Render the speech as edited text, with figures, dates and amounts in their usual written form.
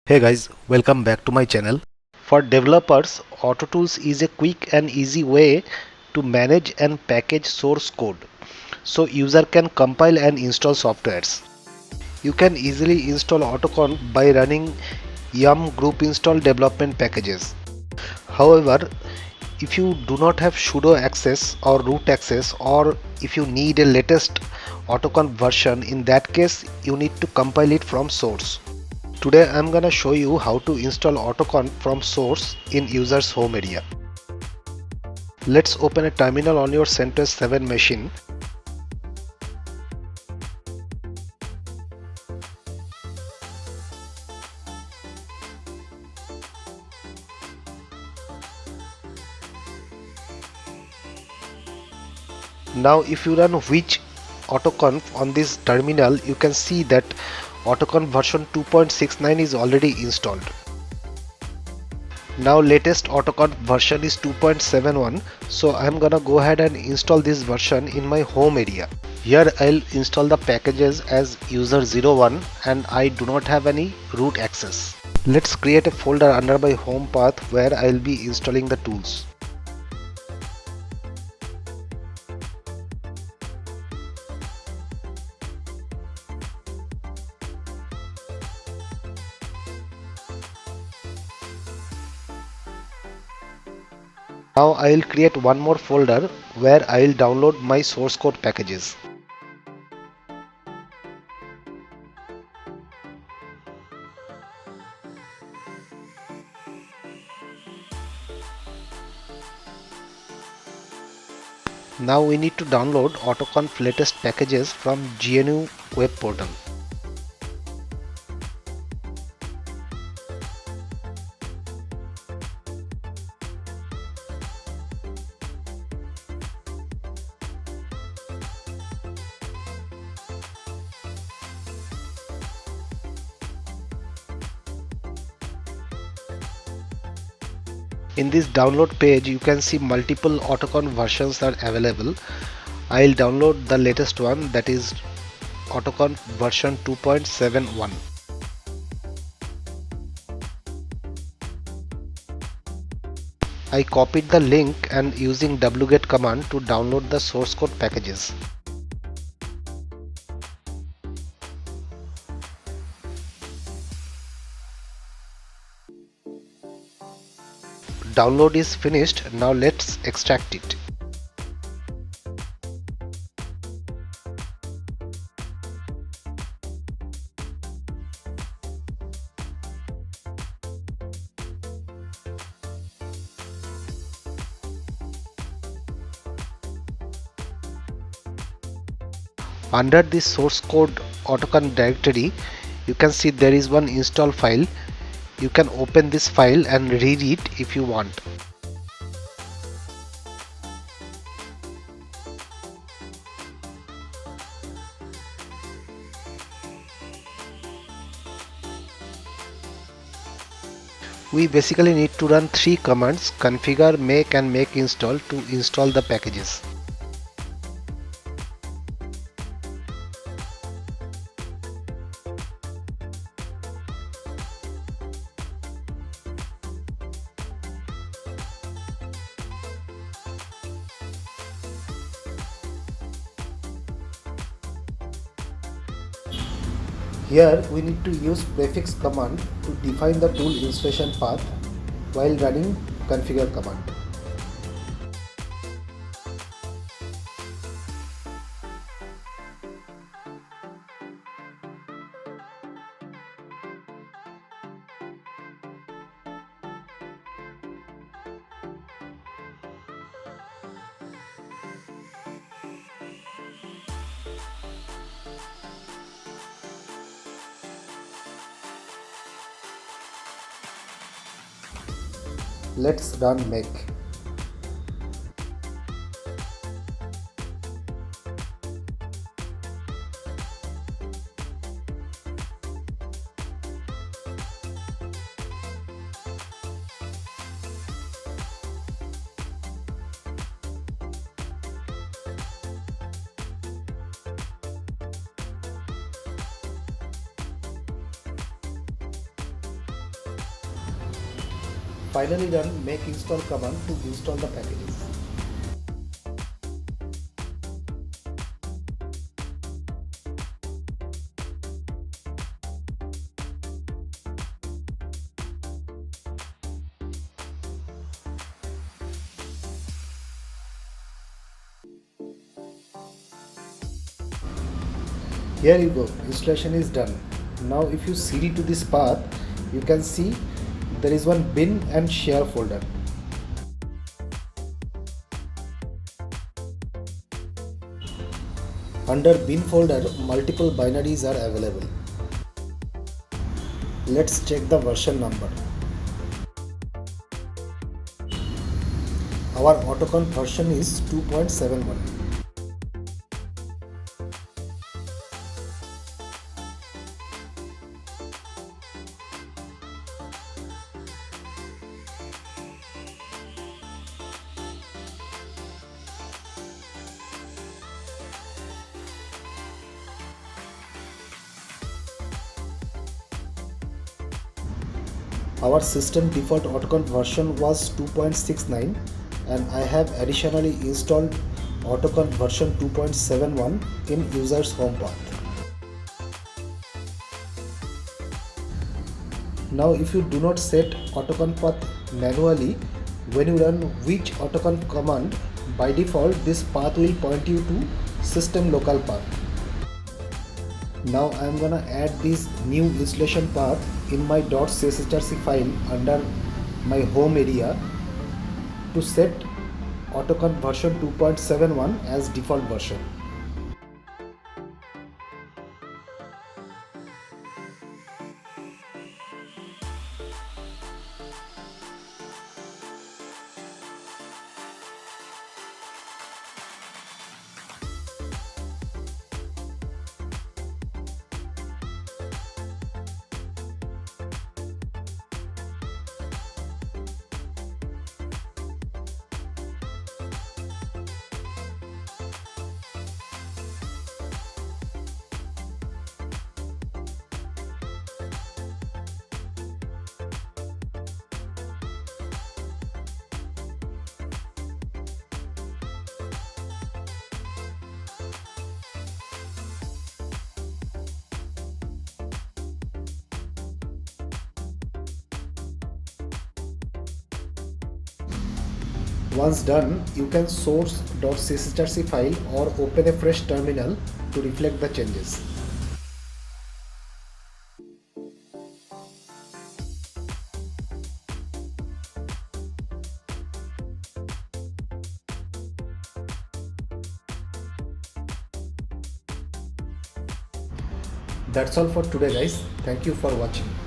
Hey guys, welcome back to my channel. For developers, AutoTools is a quick and easy way to manage and package source code so user can compile and install softwares. You can easily install Autoconf by running yum group install development packages. However, if you do not have sudo access or root access, or if you need a latest Autoconf version, in that case you need to compile it from source. Today I'm gonna show you how to install Autoconf from source in user's home area. Let's open a terminal on your CentOS 7 machine. Now if you run which Autoconf on this terminal, you can see that Autoconf version 2.69 is already installed. Now latest Autoconf version is 2.71, so I'm gonna go ahead and install this version in my home area. Here I'll install the packages as user01 and I do not have any root access. Let's create a folder under my home path where I'll be installing the tools. Now I'll create one more folder where I'll download my source code packages. Now we need to download Autoconf latest packages from GNU web portal. In this download page, you can see multiple Autoconf versions are available. I'll download the latest one, that is Autoconf version 2.71. I copied the link and using wget command to download the source code packages. Download is finished. Now let's extract it. Under this source code Autoconf directory, you can see there is one install file. You can open this file and read it if you want. We basically need to run three commands: configure, make and make install to install the packages. Here we need to use prefix command to define the tool installation path while running configure command. Let's run make. Finally run make install command to install the packages. Here you go, installation is done. Now if you cd to this path, you can see there is one bin and share folder. Under bin folder, multiple binaries are available. Let's check the version number. Our Autoconf version is 2.71. Our system default Autoconf version was 2.69 and I have additionally installed Autoconf version 2.71 in user's home path. Now if you do not set Autoconf path manually, when you run which Autoconf command, by default this path will point you to system local path. Now I am gonna add this new installation path in my .cshrc file under my home area to set Autoconf version 2.71 as default version. Once done, you can source .cshrc file or open a fresh terminal to reflect the changes. That's all for today guys. Thank you for watching.